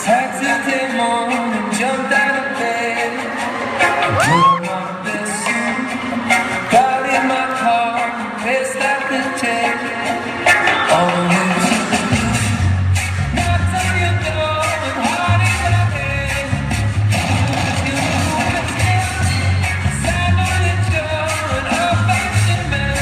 Saturday morning, jumped out of bed, put on the suit, got in my car, raced out the jet. All the way to the beach, knocked on your door with heart in my head. You know it's there, Simon and Joe and her fashion man.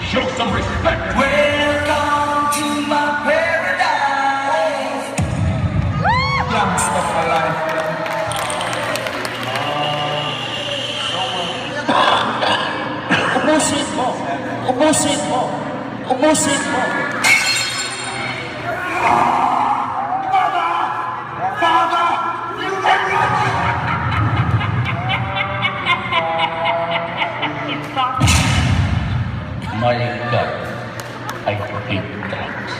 Show some respect. Welcome to my paradise. Youngster for life. Ubusin mo! Ubusin mo! Ubusin mo! My God, I hate drugs.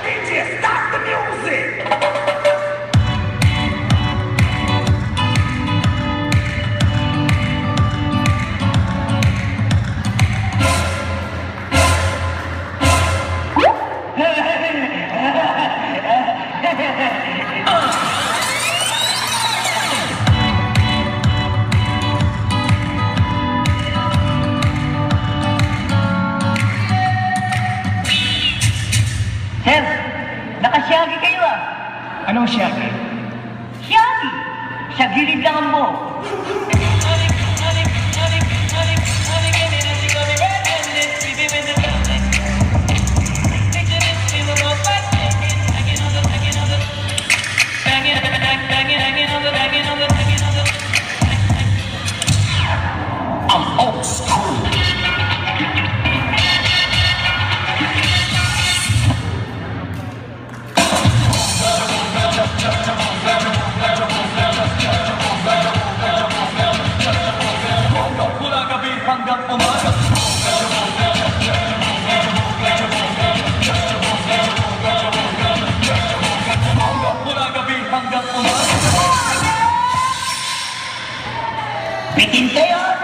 DJ, stop the music! Sir, nakasyagi kayo ah. Anong siyagi? Syagi! Sa gilid lang ang buhok. I'm old school. Mula gabi hanggang umaga. Mula gabi hanggang umaga. Bitin kayo!